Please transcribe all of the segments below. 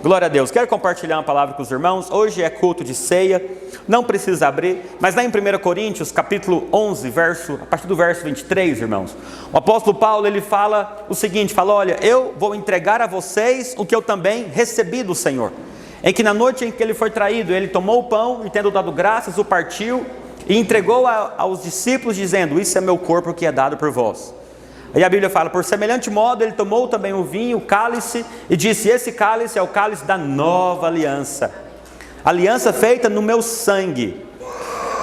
Glória a Deus. Quero compartilhar uma palavra com os irmãos. Hoje é culto de ceia, não precisa abrir, mas lá em 1 Coríntios, capítulo 11, a partir do verso 23, irmãos, o apóstolo Paulo, ele fala o seguinte, olha, eu vou entregar a vocês o que eu também recebi do Senhor. Em que na noite em que ele foi traído, ele tomou o pão e, tendo dado graças, o partiu e entregou aos discípulos, dizendo: isso é meu corpo que é dado por vós. Aí a Bíblia fala: por semelhante modo ele tomou também o vinho, o cálice, e disse: esse cálice é o cálice da nova aliança, aliança feita no meu sangue.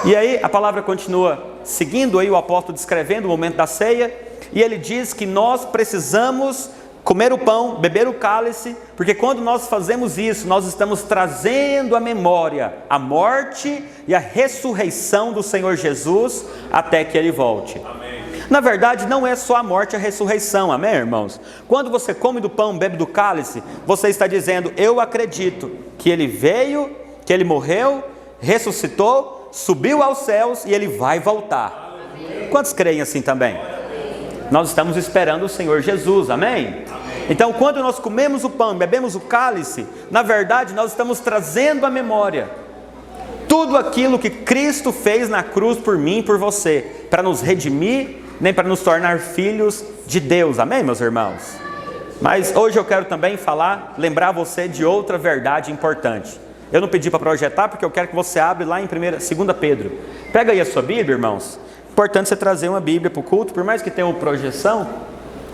E aí a palavra continua seguindo aí o apóstolo descrevendo o momento da ceia, e ele diz que nós precisamos comer o pão, beber o cálice, porque quando nós fazemos isso, nós estamos trazendo à memória a morte e a ressurreição do Senhor Jesus até que Ele volte. Amém. Na verdade, não é só a morte e a ressurreição, amém, irmãos? Quando você come do pão, bebe do cálice, você está dizendo: eu acredito que Ele veio, que Ele morreu, ressuscitou, subiu aos céus e Ele vai voltar. Amém. Quantos creem assim também? Nós estamos esperando o Senhor Jesus, amém? Então, quando nós comemos o pão e bebemos o cálice, na verdade, nós estamos trazendo à memória tudo aquilo que Cristo fez na cruz por mim e por você, para nos redimir, nem para nos tornar filhos de Deus, amém, meus irmãos? Mas hoje eu quero também lembrar você de outra verdade importante. Eu não pedi para projetar, porque eu quero que você abra lá em 2 Pedro. Pega aí a sua Bíblia, irmãos. Importante você trazer uma Bíblia para o culto, por mais que tenha uma projeção,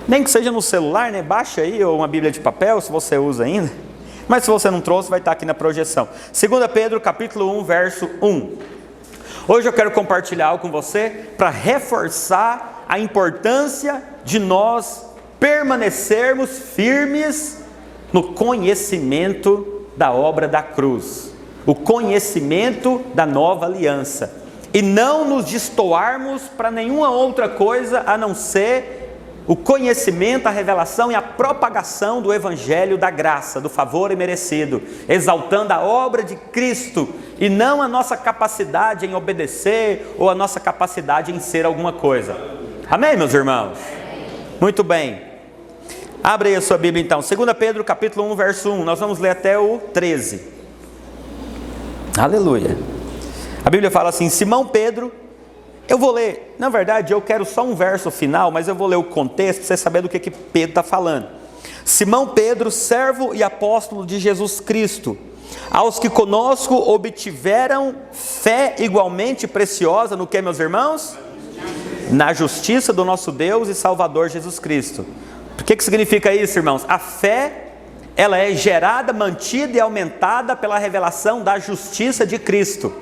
nem que seja no celular, né? Baixa aí, ou uma Bíblia de papel, se você usa ainda. Mas se você não trouxe, vai estar aqui na projeção. 2 Pedro, capítulo 1, verso 1. Hoje eu quero compartilhar algo com você para reforçar a importância de nós permanecermos firmes no conhecimento da obra da cruz, o conhecimento da nova aliança, e não nos destoarmos para nenhuma outra coisa a não ser o conhecimento, a revelação e a propagação do Evangelho da graça, do favor imerecido, exaltando a obra de Cristo e não a nossa capacidade em obedecer ou a nossa capacidade em ser alguma coisa. Amém, meus irmãos? Muito bem. Abre aí a sua Bíblia então, 2 Pedro capítulo 1, verso 1, nós vamos ler até o 13. Aleluia. A Bíblia fala assim: Simão Pedro, eu vou ler, na verdade eu quero só um verso final, mas eu vou ler o contexto para você saber do que Pedro está falando. Simão Pedro, servo e apóstolo de Jesus Cristo, aos que conosco obtiveram fé igualmente preciosa no que, meus irmãos? Na justiça do nosso Deus e Salvador Jesus Cristo. O que significa isso, irmãos? A fé, ela é gerada, mantida e aumentada pela revelação da justiça de Cristo.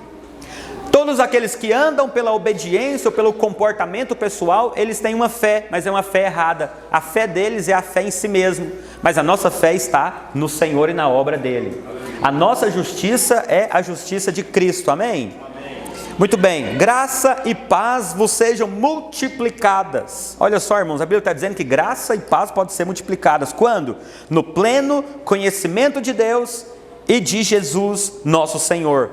Todos aqueles que andam pela obediência ou pelo comportamento pessoal, eles têm uma fé, mas é uma fé errada. A fé deles é a fé em si mesmo, mas a nossa fé está no Senhor e na obra dele. A nossa justiça é a justiça de Cristo, amém? Muito bem, graça e paz vos sejam multiplicadas. Olha só, irmãos, a Bíblia está dizendo que graça e paz podem ser multiplicadas. Quando? No pleno conhecimento de Deus e de Jesus, nosso Senhor.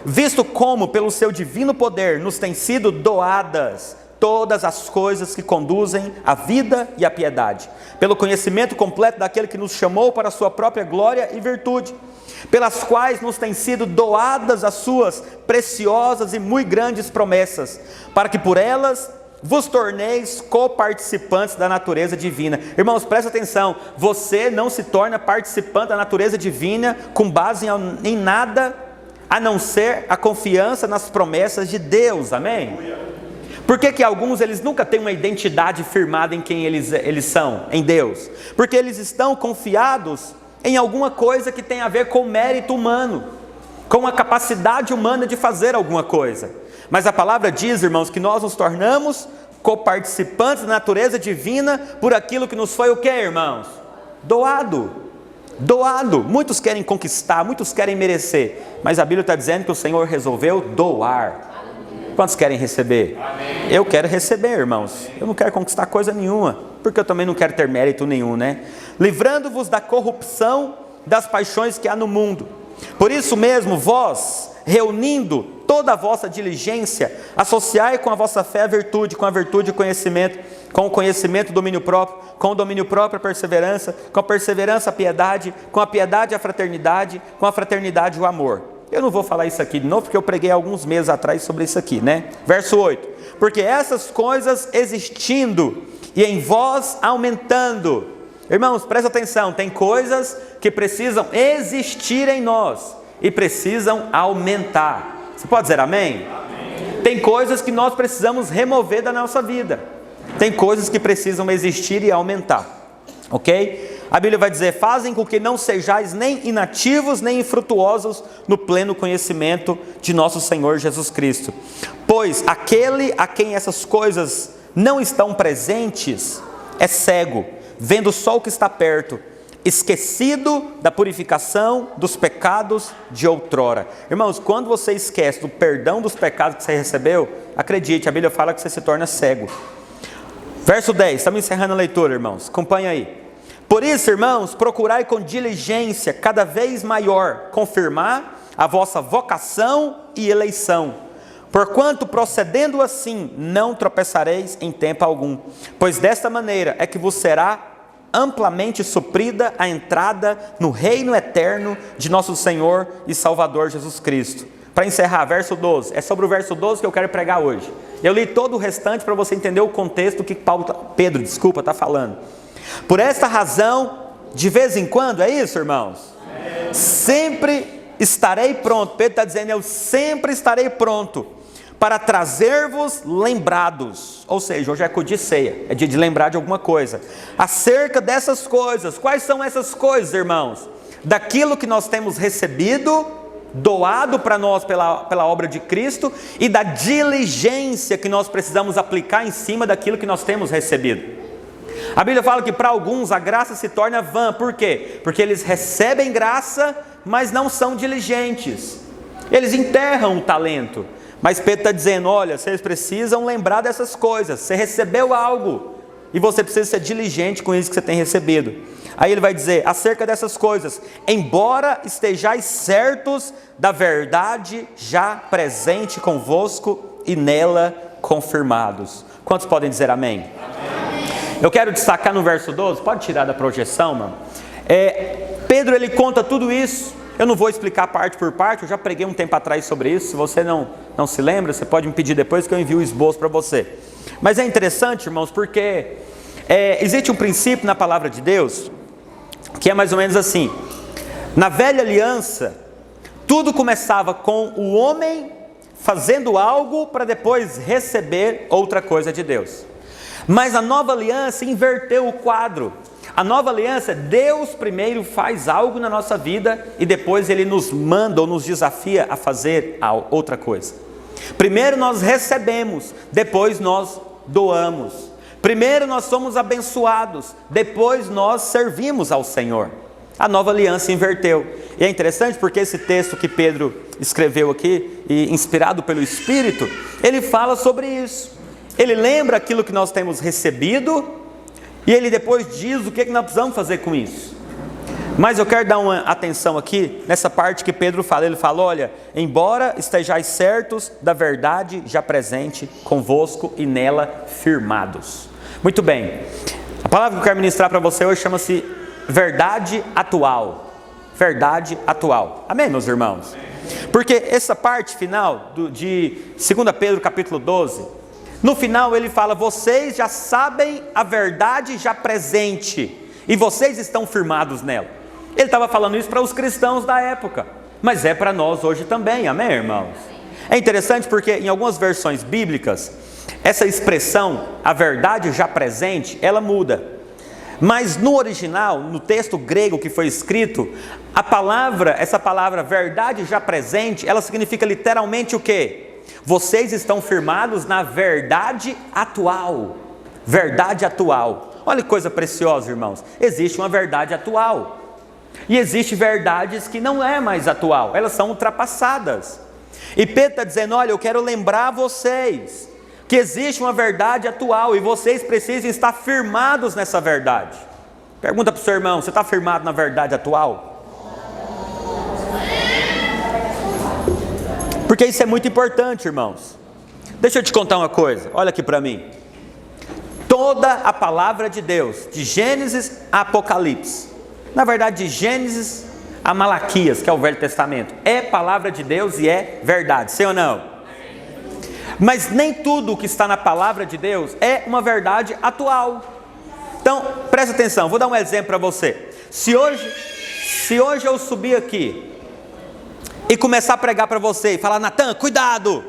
Visto como, pelo seu divino poder, nos têm sido doadas todas as coisas que conduzem à vida e à piedade, pelo conhecimento completo daquele que nos chamou para a sua própria glória e virtude, pelas quais nos têm sido doadas as suas preciosas e muito grandes promessas, para que por elas vos torneis coparticipantes da natureza divina. Irmãos, presta atenção, você não se torna participante da natureza divina com base em nada a não ser a confiança nas promessas de Deus, amém? Por que alguns eles nunca têm uma identidade firmada em quem eles são, em Deus? Porque eles estão confiados em alguma coisa que tem a ver com o mérito humano, com a capacidade humana de fazer alguma coisa. Mas a palavra diz, irmãos, que nós nos tornamos coparticipantes da natureza divina por aquilo que nos foi o quê, irmãos? Doado. Muitos querem conquistar, muitos querem merecer, mas a Bíblia está dizendo que o Senhor resolveu doar. Quantos querem receber? Amém. Eu quero receber, irmãos. Eu não quero conquistar coisa nenhuma, porque eu também não quero ter mérito nenhum, né? Livrando-vos da corrupção das paixões que há no mundo. Por isso mesmo, vós, reunindo toda a vossa diligência, associai com a vossa fé a virtude, com a virtude o conhecimento, com o conhecimento, o domínio próprio, com o domínio próprio, a perseverança, com a perseverança, a piedade, com a piedade, a fraternidade, com a fraternidade, o amor. Eu não vou falar isso aqui de novo, porque eu preguei alguns meses atrás sobre isso aqui, né? Verso 8. Porque essas coisas existindo e em vós aumentando. Irmãos, presta atenção, tem coisas que precisam existir em nós e precisam aumentar. Você pode dizer amém? Amém. Tem coisas que nós precisamos remover da nossa vida. Tem coisas que precisam existir e aumentar. Ok? A Bíblia vai dizer, fazem com que não sejais nem inativos, nem infrutuosos no pleno conhecimento de nosso Senhor Jesus Cristo. Pois aquele a quem essas coisas não estão presentes é cego, vendo só o que está perto, esquecido da purificação dos pecados de outrora. Irmãos, quando você esquece do perdão dos pecados que você recebeu, acredite, a Bíblia fala que você se torna cego. Verso 10, estamos encerrando a leitura, irmãos, acompanha aí. Por isso, irmãos, procurai com diligência cada vez maior confirmar a vossa vocação e eleição. Porquanto, procedendo assim, não tropeçareis em tempo algum, pois desta maneira é que vos será amplamente suprida a entrada no reino eterno de nosso Senhor e Salvador Jesus Cristo. Para encerrar, verso 12, é sobre o verso 12 que eu quero pregar hoje. Eu li todo o restante para você entender o contexto que Pedro está falando. Por esta razão, de vez em quando, é isso, irmãos? Sempre estarei pronto. Pedro está dizendo, eu sempre estarei pronto para trazer-vos lembrados. Ou seja, hoje é dia de ceia, é dia de lembrar de alguma coisa. Acerca dessas coisas, quais são essas coisas, irmãos? Daquilo que nós temos recebido, doado para nós pela obra de Cristo, e da diligência que nós precisamos aplicar em cima daquilo que nós temos recebido. A Bíblia fala que para alguns a graça se torna vã. Por quê? Porque eles recebem graça, mas não são diligentes. Eles enterram o talento. Mas Pedro está dizendo, olha, vocês precisam lembrar dessas coisas. Você recebeu algo e você precisa ser diligente com isso que você tem recebido. Aí ele vai dizer, acerca dessas coisas, embora estejais certos da verdade já presente convosco e nela confirmados. Quantos podem dizer amém? Eu quero destacar no verso 12, pode tirar da projeção, mano? Pedro, ele conta tudo isso. Eu não vou explicar parte por parte, eu já preguei um tempo atrás sobre isso. Se você não se lembra, você pode me pedir depois que eu envio o esboço para você. Mas é interessante, irmãos, porque existe um princípio na palavra de Deus, que é mais ou menos assim. Na velha aliança, tudo começava com o homem fazendo algo para depois receber outra coisa de Deus. Mas a nova aliança inverteu o quadro. A nova aliança, Deus primeiro faz algo na nossa vida e depois Ele nos manda ou nos desafia a fazer outra coisa. Primeiro nós recebemos, depois nós doamos. Primeiro nós somos abençoados, depois nós servimos ao Senhor. A nova aliança inverteu. E é interessante porque esse texto que Pedro escreveu aqui, e inspirado pelo Espírito, ele fala sobre isso. Ele lembra aquilo que nós temos recebido e ele depois diz o que nós precisamos fazer com isso. Mas eu quero dar uma atenção aqui nessa parte que Pedro fala. Ele fala, olha, embora estejais certos da verdade já presente convosco e nela firmados. Muito bem, a palavra que eu quero ministrar para você hoje chama-se verdade atual. Verdade atual. Amém, meus irmãos? Porque essa parte final de 2 Pedro capítulo 12, no final ele fala, vocês já sabem a verdade já presente e vocês estão firmados nela. Ele estava falando isso para os cristãos da época, mas é para nós hoje também, amém, irmãos? É interessante porque em algumas versões bíblicas, essa expressão, a verdade já presente, ela muda. Mas no original, no texto grego que foi escrito, essa palavra verdade já presente, ela significa literalmente o quê? Vocês estão firmados na verdade atual. Verdade atual. Olha que coisa preciosa, irmãos. Existe uma verdade atual. E existem verdades que não é mais atual. Elas são ultrapassadas. E Pedro está dizendo, olha, eu quero lembrar vocês que existe uma verdade atual e vocês precisam estar firmados nessa verdade. Pergunta para o seu irmão, você está firmado na verdade atual? Porque isso é muito importante, irmãos. Deixa eu te contar uma coisa, olha aqui para mim. toda a palavra de Deus, de Gênesis a Apocalipse, na verdade de Gênesis a Malaquias, que é o Velho Testamento, é palavra de Deus e é verdade, sim ou não? Mas nem tudo o que está na palavra de Deus é uma verdade atual. Então, presta atenção, vou dar um exemplo para você. Se hoje eu subir aqui e começar a pregar para você e falar: Natan, cuidado,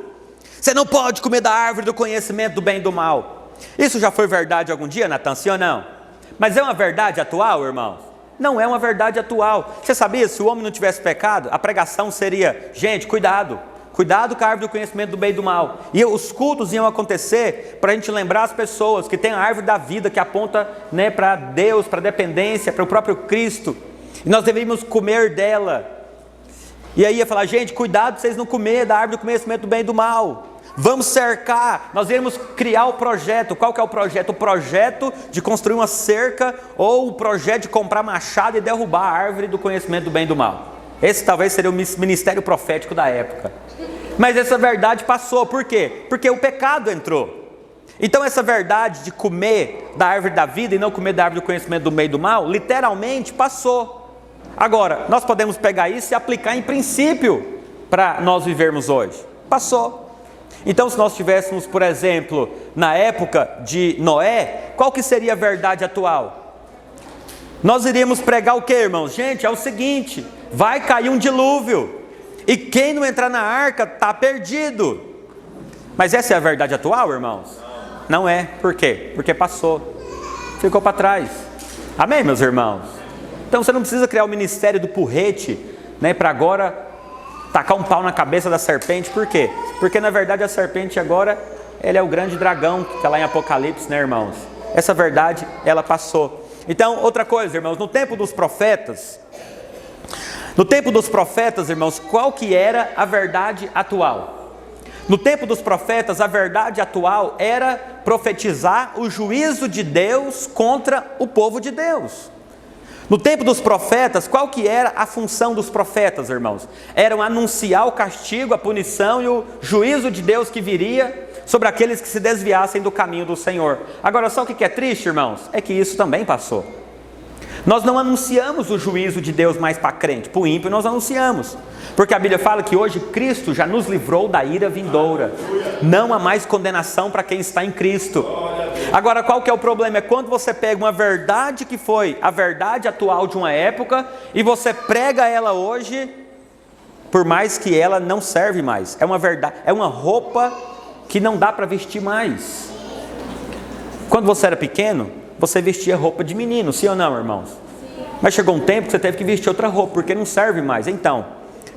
você não pode comer da árvore do conhecimento do bem e do mal. Isso já foi verdade algum dia, Natan, sim ou não? Mas é uma verdade atual, irmãos? Não é uma verdade atual. Você sabia, se o homem não tivesse pecado, a pregação seria: gente, cuidado com a árvore do conhecimento do bem e do mal. E os cultos iam acontecer para a gente lembrar as pessoas que tem a árvore da vida que aponta, né, para Deus, para a dependência, para o próprio Cristo. E nós deveríamos comer dela. E aí ia falar: gente, cuidado para vocês não comer da árvore do conhecimento do bem e do mal. Vamos cercar, nós iremos criar o projeto. Qual que é o projeto? O projeto de construir uma cerca, ou o projeto de comprar machado e derrubar a árvore do conhecimento do bem e do mal. Esse talvez seria o ministério profético da época. Mas essa verdade passou, por quê? Porque o pecado entrou. Então essa verdade de comer da árvore da vida e não comer da árvore do conhecimento do bem e do mal, literalmente passou. Agora, nós podemos pegar isso e aplicar em princípio para nós vivermos hoje. Passou. Então, se nós estivéssemos, por exemplo, na época de Noé, qual que seria a verdade atual? Nós iríamos pregar o que, irmãos? Gente, é o seguinte: vai cair um dilúvio, e quem não entrar na arca está perdido. Mas essa é a verdade atual, irmãos? Não é. Por quê? Porque passou, ficou para trás. Amém, meus irmãos? Então você não precisa criar o ministério do porrete, né, para agora tacar um pau na cabeça da serpente. Por quê? Porque na verdade a serpente agora, ele é o grande dragão que está lá em Apocalipse, né, irmãos? Essa verdade, ela passou. Então, outra coisa, irmãos, no tempo dos profetas, irmãos, qual que era a verdade atual? No tempo dos profetas, a verdade atual era profetizar o juízo de Deus contra o povo de Deus. No tempo dos profetas, qual que era a função dos profetas, irmãos? Era anunciar o castigo, a punição e o juízo de Deus que viria sobre aqueles que se desviassem do caminho do Senhor. Agora, só o que é triste, irmãos? É que isso também passou. Nós não anunciamos o juízo de Deus mais para crente, para o ímpio nós anunciamos. Porque a Bíblia fala que hoje Cristo já nos livrou da ira vindoura. Não há mais condenação para quem está em Cristo. Agora, qual que é o problema? É quando você pega uma verdade que foi a verdade atual de uma época e você prega ela hoje, por mais que ela não serve mais. É uma verdade, é uma roupa que não dá para vestir mais. Quando você era pequeno, você vestia roupa de menino, sim ou não, irmãos? Mas chegou um tempo que você teve que vestir outra roupa, porque não serve mais. Então,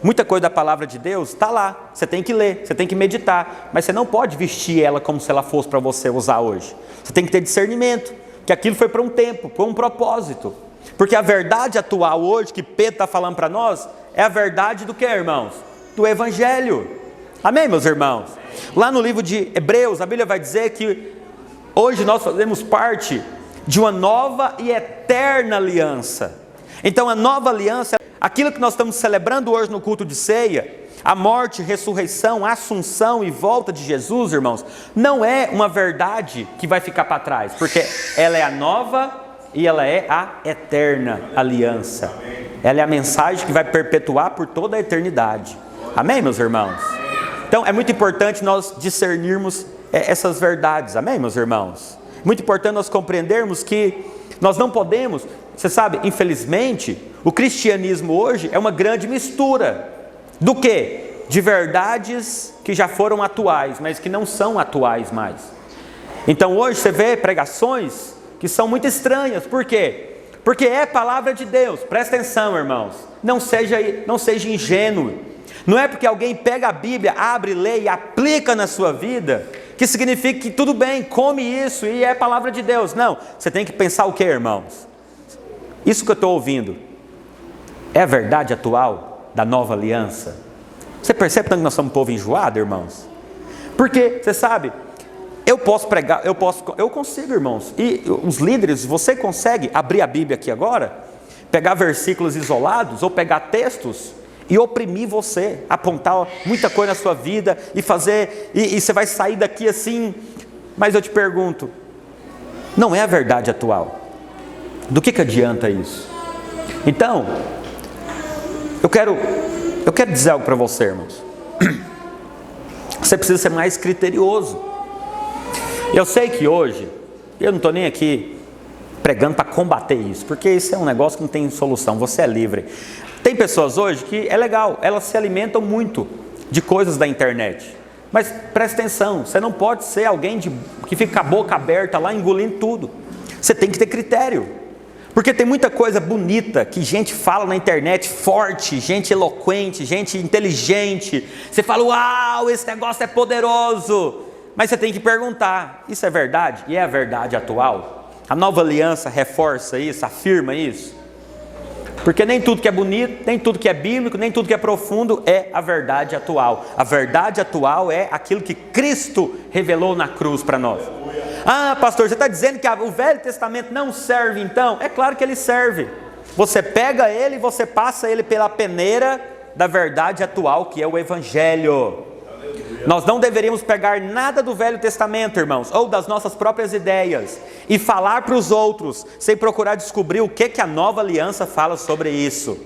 muita coisa da palavra de Deus está lá, você tem que ler, você tem que meditar, mas você não pode vestir ela como se ela fosse para você usar hoje. Você tem que ter discernimento, que aquilo foi para um tempo, para um propósito. Porque a verdade atual hoje, que Pedro está falando para nós, é a verdade do que, irmãos? Do Evangelho. Amém, meus irmãos? Lá no livro de Hebreus, a Bíblia vai dizer que hoje nós fazemos parte de uma nova e eterna aliança. Então a nova aliança, aquilo que nós estamos celebrando hoje no culto de ceia, a morte, ressurreição, assunção e volta de Jesus, irmãos, não é uma verdade que vai ficar para trás, porque ela é a nova e ela é a eterna aliança. Ela é a mensagem que vai perpetuar por toda a eternidade. Amém, meus irmãos? Então é muito importante nós discernirmos essas verdades. Amém, meus irmãos? Muito importante nós compreendermos que nós não podemos, você sabe, infelizmente, o cristianismo hoje é uma grande mistura. Do quê? De verdades que já foram atuais, mas que não são atuais mais. Então hoje você vê pregações que são muito estranhas. Por quê? Porque é palavra de Deus. Presta atenção, irmãos. Não seja ingênuo. Não é porque alguém pega a Bíblia, abre, lê e aplica na sua vida, que significa que tudo bem, come isso e é palavra de Deus. Não, você tem que pensar o que, irmãos? Isso que eu estou ouvindo é a verdade atual da nova aliança? Você percebe tanto que nós somos um povo enjoado, irmãos? Porque, você sabe, eu posso pregar, eu consigo, irmãos. E os líderes, você consegue abrir a Bíblia aqui agora, pegar versículos isolados ou pegar textos e oprimir você, apontar muita coisa na sua vida e fazer, e você vai sair daqui assim. Mas eu te pergunto, não é a verdade atual. Do que adianta isso? Então, eu quero dizer algo para você, irmãos. Você precisa ser mais criterioso. Eu sei que hoje, eu não estou nem aqui pregando para combater isso, porque isso é um negócio que não tem solução, você é livre. Tem pessoas hoje que é legal, elas se alimentam muito de coisas da internet. Mas presta atenção, você não pode ser alguém que fica com a boca aberta lá engolindo tudo. Você tem que ter critério. Porque tem muita coisa bonita que gente fala na internet, forte, gente eloquente, gente inteligente. Você fala, uau, esse negócio é poderoso. Mas você tem que perguntar, isso é verdade? E é a verdade atual? A nova aliança reforça isso, afirma isso? Porque nem tudo que é bonito, nem tudo que é bíblico, nem tudo que é profundo é a verdade atual. A verdade atual é aquilo que Cristo revelou na cruz para nós. Ah, pastor, você está dizendo que o Velho Testamento não serve então? É claro que ele serve. Você pega ele e você passa ele pela peneira da verdade atual, que é o Evangelho. Nós não deveríamos pegar nada do Velho Testamento, irmãos, ou das nossas próprias ideias, e falar para os outros, sem procurar descobrir o que a nova aliança fala sobre isso.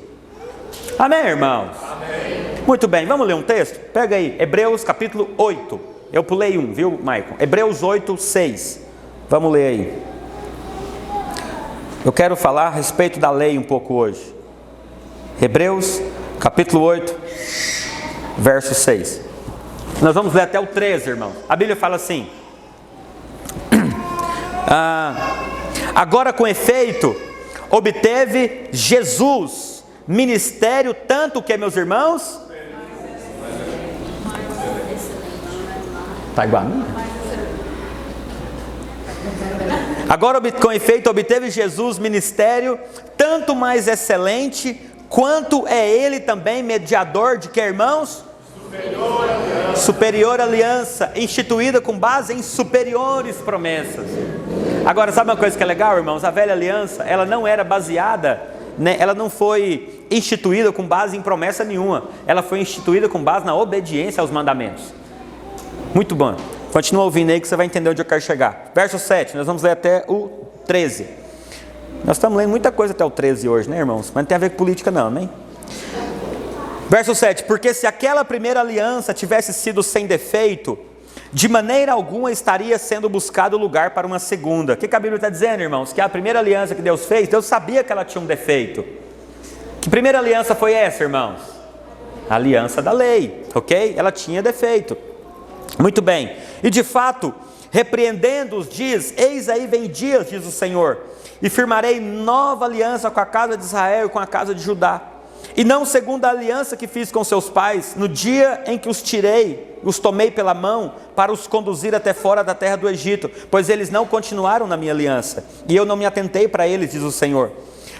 Amém, irmãos? Amém. Muito bem, vamos ler um texto? Pega aí, Hebreus capítulo 8. Eu pulei um, viu, Maicon? Hebreus 8, 6. Vamos ler aí. Eu quero falar a respeito da lei um pouco hoje. Hebreus capítulo 8, verso 6. Nós vamos ler até o 13, irmão. A Bíblia fala assim: agora com efeito, obteve Jesus ministério tanto que, meus irmãos, está igual a mim? Agora com efeito, obteve Jesus ministério tanto mais excelente, quanto é ele também mediador de que, irmãos? Superior aliança, instituída com base em superiores promessas. Agora, sabe uma coisa que é legal, irmãos? A velha aliança, ela não era baseada, né? Ela não foi instituída com base em promessa nenhuma. Ela foi instituída com base na obediência aos mandamentos. Muito bom. Continua ouvindo aí que você vai entender onde eu quero chegar. Verso 7, nós vamos ler até o 13. Nós estamos lendo muita coisa até o 13 hoje, né, irmãos? Mas não tem a ver com política não, né? Verso 7, porque se aquela primeira aliança tivesse sido sem defeito, de maneira alguma estaria sendo buscado lugar para uma segunda. O que a Bíblia está dizendo, irmãos? Que a primeira aliança que Deus fez, Deus sabia que ela tinha um defeito. Que primeira aliança foi essa, irmãos? A aliança da lei, ok? Ela tinha defeito. Muito bem. E de fato, repreendendo-os, diz, eis aí vem dias, diz o Senhor, e firmarei nova aliança com a casa de Israel e com a casa de Judá. E não segundo a aliança que fiz com seus pais, no dia em que os tomei pela mão, para os conduzir até fora da terra do Egito, pois eles não continuaram na minha aliança, e eu não me atentei para eles, diz o Senhor.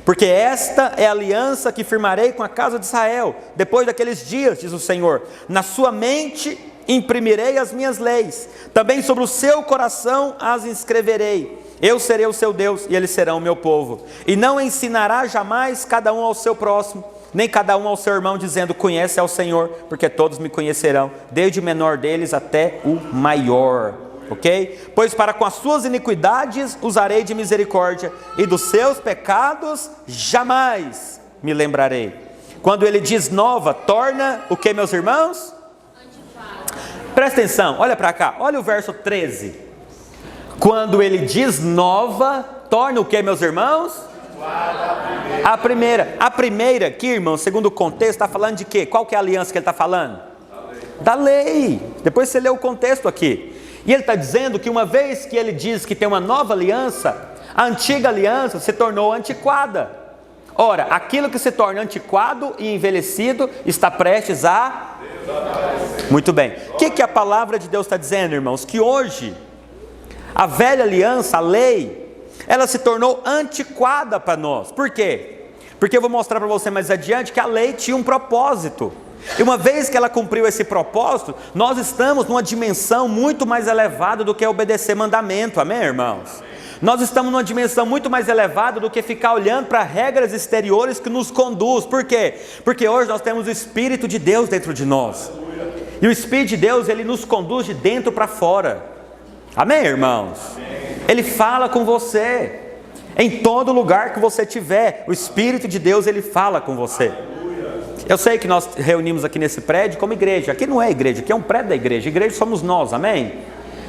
Porque esta é a aliança que firmarei com a casa de Israel, depois daqueles dias, diz o Senhor. Na sua mente imprimirei as minhas leis, também sobre o seu coração as inscreverei. Eu serei o seu Deus, e eles serão o meu povo. E não ensinará jamais cada um ao seu próximo, nem cada um ao seu irmão, dizendo, conhece ao Senhor, porque todos me conhecerão, desde o menor deles até o maior. Ok? Pois para com as suas iniquidades usarei de misericórdia, e dos seus pecados jamais me lembrarei. Quando ele diz nova, torna o que, meus irmãos? Presta atenção, olha para cá, olha o verso 13. Quando ele diz nova, torna o que, meus irmãos? A primeira aqui, irmão, segundo o contexto, está falando de quê? Qual que é a aliança que ele está falando? Da lei. Depois você lê o contexto aqui. E ele está dizendo que uma vez que ele diz que tem uma nova aliança, a antiga aliança se tornou antiquada. Ora, aquilo que se torna antiquado e envelhecido está prestes a... Muito bem. O que a palavra de Deus está dizendo, irmãos? Que hoje, a velha aliança, a lei, ela se tornou antiquada para nós. Por quê? Porque eu vou mostrar para você mais adiante que a lei tinha um propósito. E uma vez que ela cumpriu esse propósito, nós estamos numa dimensão muito mais elevada do que obedecer mandamento. Amém, irmãos? Nós estamos numa dimensão muito mais elevada do que ficar olhando para regras exteriores que nos conduz. Por quê? Porque hoje nós temos o Espírito de Deus dentro de nós. E o Espírito de Deus, ele nos conduz de dentro para fora. Amém, irmãos? Amém. Ele fala com você. Em todo lugar que você estiver, o Espírito de Deus, Ele fala com você. Eu sei que nós reunimos aqui nesse prédio como igreja. Aqui não é igreja, aqui é um prédio da igreja. Igreja somos nós, amém?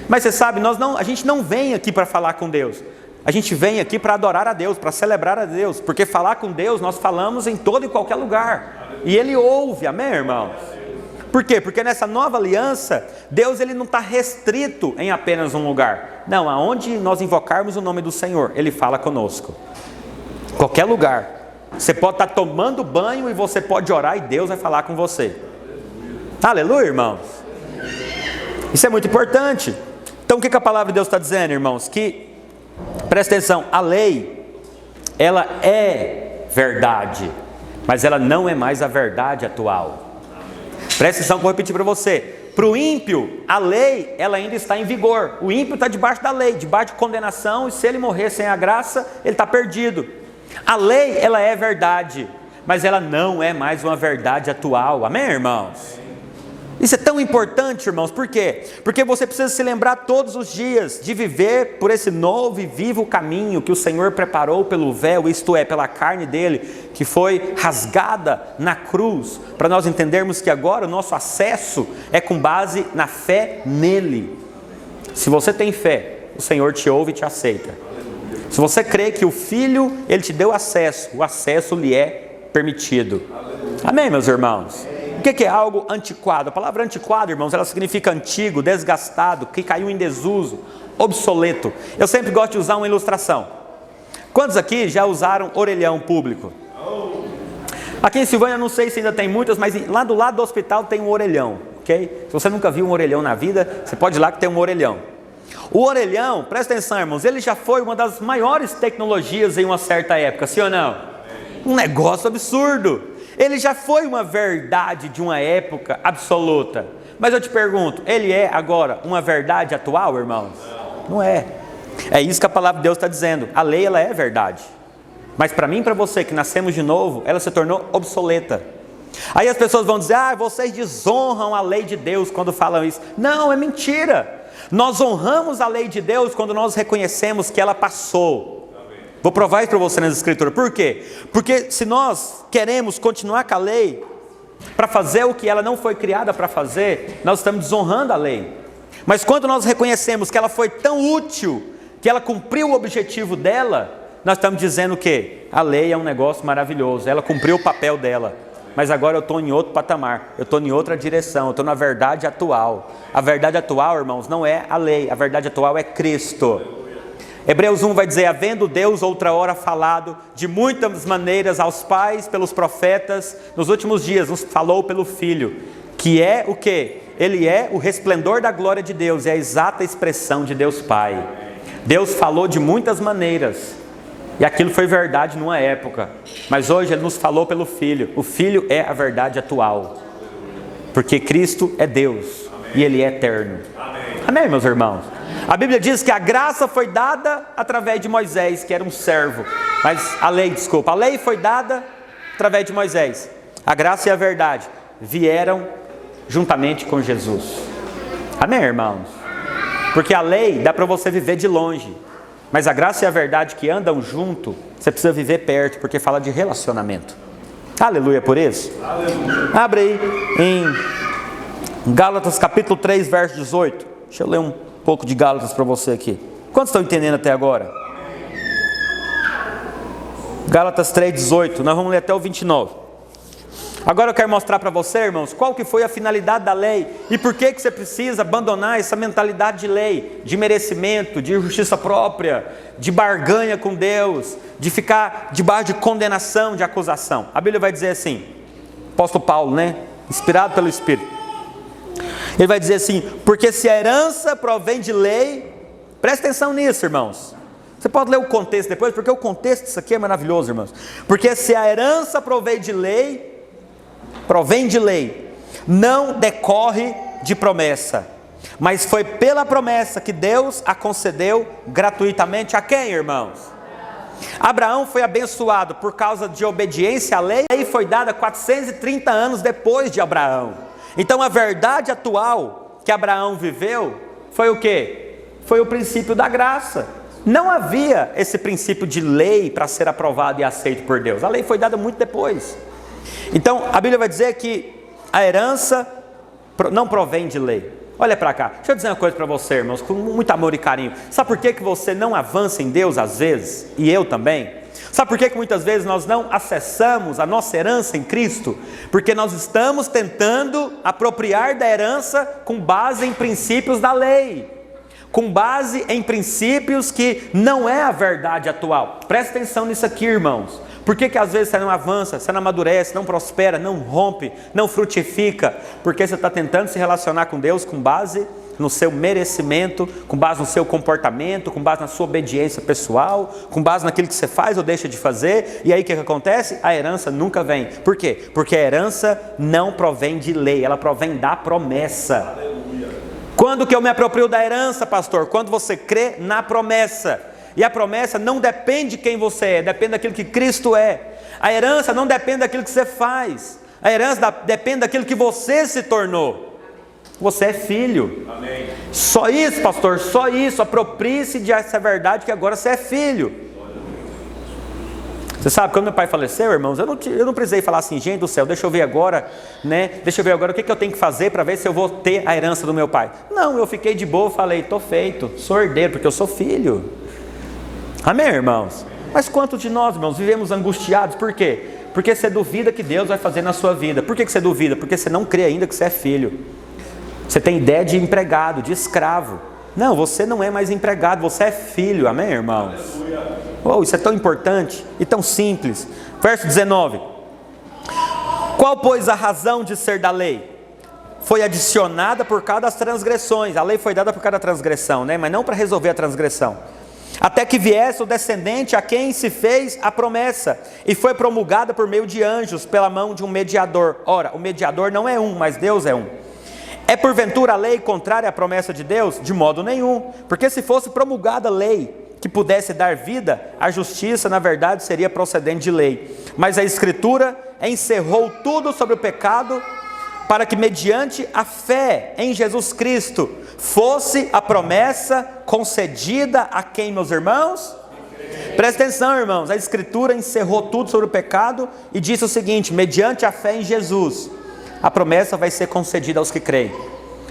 Mas você sabe, a gente não vem aqui para falar com Deus. A gente vem aqui para adorar a Deus, para celebrar a Deus. Porque falar com Deus, nós falamos em todo e qualquer lugar. E Ele ouve, amém, irmãos? Por quê? Porque nessa nova aliança, Deus ele não está restrito em apenas um lugar. Não, aonde nós invocarmos o nome do Senhor, Ele fala conosco. Qualquer lugar. Você pode estar tomando banho e você pode orar e Deus vai falar com você. Aleluia, irmãos. Isso é muito importante. Então o que a palavra de Deus está dizendo, irmãos? Que, presta atenção, a lei, ela é verdade, mas ela não é mais a verdade atual. Presta atenção que eu vou repetir para você. Para o ímpio, a lei ela ainda está em vigor. O ímpio está debaixo da lei, debaixo de condenação, e se ele morrer sem a graça, ele está perdido. A lei ela é verdade, mas ela não é mais uma verdade atual. Amém, irmãos? Isso é tão importante, irmãos. Por quê? Porque você precisa se lembrar todos os dias de viver por esse novo e vivo caminho que o Senhor preparou pelo véu, isto é, pela carne dele, que foi rasgada na cruz, para nós entendermos que agora o nosso acesso é com base na fé nele. Se você tem fé, o Senhor te ouve e te aceita. Se você crê que o Filho, ele te deu acesso, o acesso lhe é permitido. Amém, meus irmãos? O que é algo antiquado? A palavra antiquado, irmãos, ela significa antigo, desgastado, que caiu em desuso, obsoleto. Eu sempre gosto de usar uma ilustração. Quantos aqui já usaram orelhão público? Aqui em Silvânia, não sei se ainda tem muitas, mas lá do lado do hospital tem um orelhão, ok? Se você nunca viu um orelhão na vida, você pode ir lá que tem um orelhão. O orelhão, presta atenção, irmãos, ele já foi uma das maiores tecnologias em uma certa época, sim ou não? Um negócio absurdo. Ele já foi uma verdade de uma época absoluta. Mas eu te pergunto, ele é agora uma verdade atual, irmãos? Não é. É isso que a palavra de Deus está dizendo. A lei, ela é verdade. Mas para mim e para você que nascemos de novo, ela se tornou obsoleta. Aí as pessoas vão dizer, vocês desonram a lei de Deus quando falam isso. Não, é mentira. Nós honramos a lei de Deus quando nós reconhecemos que ela passou. Vou provar isso para você nas escrituras. Por quê? Porque se nós queremos continuar com a lei, para fazer o que ela não foi criada para fazer, nós estamos desonrando a lei. Mas quando nós reconhecemos que ela foi tão útil, que ela cumpriu o objetivo dela, nós estamos dizendo que a lei é um negócio maravilhoso, ela cumpriu o papel dela. Mas agora eu estou em outro patamar, eu estou em outra direção, eu estou na verdade atual. A verdade atual, irmãos, não é a lei, a verdade atual é Cristo. Hebreus 1 vai dizer, havendo Deus outra hora falado de muitas maneiras aos pais, pelos profetas, nos últimos dias nos falou pelo Filho, que é o quê? Ele é o resplendor da glória de Deus, é a exata expressão de Deus Pai. Deus falou de muitas maneiras, e aquilo foi verdade numa época, mas hoje Ele nos falou pelo Filho. O Filho é a verdade atual, porque Cristo é Deus, e Ele é eterno. Amém, meus irmãos? A Bíblia diz que a graça foi dada através de Moisés, que era um servo. Mas a lei foi dada através de Moisés. A graça e a verdade vieram juntamente com Jesus. Amém, irmãos? Porque a lei dá para você viver de longe. Mas a graça e a verdade que andam junto, você precisa viver perto, porque fala de relacionamento. Aleluia por isso? Aleluia. Abre aí em Gálatas capítulo 3, verso 18. Deixa eu ler um pouco de Gálatas para você aqui. Quantos estão entendendo até agora? Gálatas 3,18, nós vamos ler até o 29. Agora eu quero mostrar para você, irmãos, qual que foi a finalidade da lei e por que você precisa abandonar essa mentalidade de lei, de merecimento, de justiça própria, de barganha com Deus, de ficar debaixo de condenação, de acusação. A Bíblia vai dizer assim, apóstolo Paulo, inspirado pelo Espírito, ele vai dizer assim, porque se a herança provém de lei, presta atenção nisso, irmãos. Você pode ler o contexto depois, porque o contexto disso aqui é maravilhoso, irmãos. Porque se a herança provém de lei, não decorre de promessa, mas foi pela promessa que Deus a concedeu gratuitamente a quem, irmãos? Abraão foi abençoado por causa de obediência à lei, e foi dada 430 anos depois de Abraão. Então a verdade atual que Abraão viveu foi o quê? Foi o princípio da graça. Não havia esse princípio de lei para ser aprovado e aceito por Deus. A lei foi dada muito depois. Então, a Bíblia vai dizer que a herança não provém de lei. Olha para cá, deixa eu dizer uma coisa para você, irmãos, com muito amor e carinho. Sabe por que você não avança em Deus às vezes? E eu também. Sabe por que muitas vezes nós não acessamos a nossa herança em Cristo? Porque nós estamos tentando apropriar da herança com base em princípios da lei, com base em princípios que não é a verdade atual. Presta atenção nisso aqui, irmãos. Por que às vezes você não avança, você não amadurece, não prospera, não rompe, não frutifica? Porque você está tentando se relacionar com Deus com base no seu merecimento, com base no seu comportamento, com base na sua obediência pessoal, com base naquilo que você faz ou deixa de fazer. E aí o que acontece? A herança nunca vem. Por quê? Porque a herança não provém de lei, ela provém da promessa. Aleluia. Quando que eu me aproprio da herança, pastor? Quando você crê na promessa. E a promessa não depende de quem você é, depende daquilo que Cristo é. A herança não depende daquilo que você faz. A herança depende daquilo que você se tornou. Você é filho. Amém. Só isso, pastor, só isso. Aproprie-se dessa verdade que agora você é filho. Você sabe, quando meu pai faleceu, irmãos, eu não precisei falar assim, gente do céu, deixa eu ver agora, né? Deixa eu ver agora o que eu tenho que fazer para ver se eu vou ter a herança do meu pai. Não, eu fiquei de boa, falei, estou feito, sou herdeiro, porque eu sou filho. Amém, irmãos? Mas quantos de nós, irmãos, vivemos angustiados? Por quê? Porque você duvida que Deus vai fazer na sua vida. Por que você duvida? Porque você não crê ainda que você é filho. Você tem ideia de empregado, de escravo. Não, você não é mais empregado, você é filho. Amém, irmãos? Oh, isso é tão importante e tão simples. Verso 19. Qual, pois, a razão de ser da lei? Foi adicionada por causa das transgressões. A lei foi dada por causa da transgressão, né? Mas não para resolver a transgressão. Até que viesse o descendente a quem se fez a promessa, e foi promulgada por meio de anjos, pela mão de um mediador. Ora, o mediador não é um, mas Deus é um. É porventura a lei contrária à promessa de Deus? De modo nenhum, porque se fosse promulgada a lei que pudesse dar vida, a justiça na verdade seria procedente de lei. Mas a Escritura encerrou tudo sobre o pecado, para que mediante a fé em Jesus Cristo fosse a promessa concedida a quem, meus irmãos? Presta atenção, irmãos, a Escritura encerrou tudo sobre o pecado e disse o seguinte: mediante a fé em Jesus, a promessa vai ser concedida aos que creem.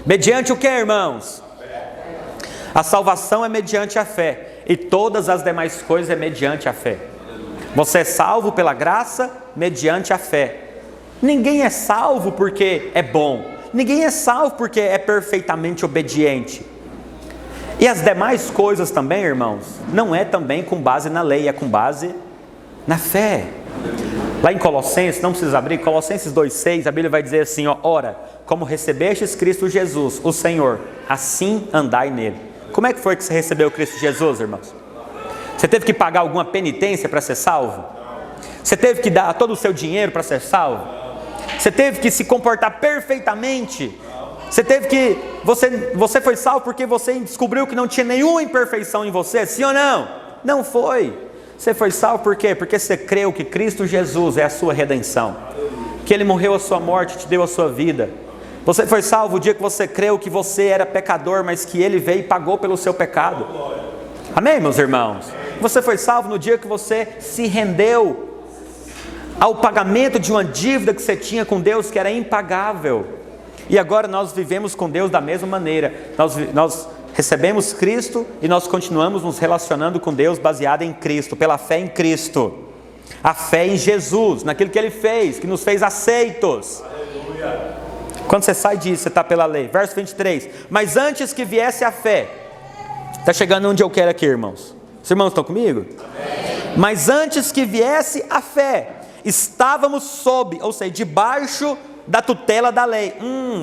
Mediante o que, irmãos? A salvação é mediante a fé, e todas as demais coisas é mediante a fé. Você é salvo pela graça mediante a fé. Ninguém é salvo porque é bom. Ninguém é salvo porque é perfeitamente obediente. E as demais coisas também, irmãos, não é também com base na lei, é com base na fé. Lá em Colossenses, não precisa abrir, Colossenses 2,6, a Bíblia vai dizer assim, ó, ora, como recebestes Cristo Jesus, o Senhor, assim andai nele. Como é que foi que você recebeu Cristo Jesus, irmãos? Você teve que pagar alguma penitência para ser salvo? Você teve que dar todo o seu dinheiro para ser salvo? Você teve que se comportar perfeitamente? Você foi salvo porque você descobriu que não tinha nenhuma imperfeição em você? Sim ou não? Não foi. Você foi salvo por quê? Porque você creu que Cristo Jesus é a sua redenção. Que Ele morreu a sua morte e te deu a sua vida. Você foi salvo o dia que você creu que você era pecador, mas que Ele veio e pagou pelo seu pecado. Amém, meus irmãos? Você foi salvo no dia que você se rendeu ao pagamento de uma dívida que você tinha com Deus que era impagável. E agora nós vivemos com Deus da mesma maneira. Nós recebemos Cristo e nós continuamos nos relacionando com Deus baseado em Cristo, pela fé em Cristo. A fé em Jesus, naquilo que Ele fez, que nos fez aceitos. Aleluia. Quando você sai disso, você está pela lei. Verso 23. Mas antes que viesse a fé, está chegando onde eu quero aqui, irmãos. Os irmãos estão comigo? Amém. Mas antes que viesse a fé, estávamos sob, ou seja, debaixo da tutela da lei.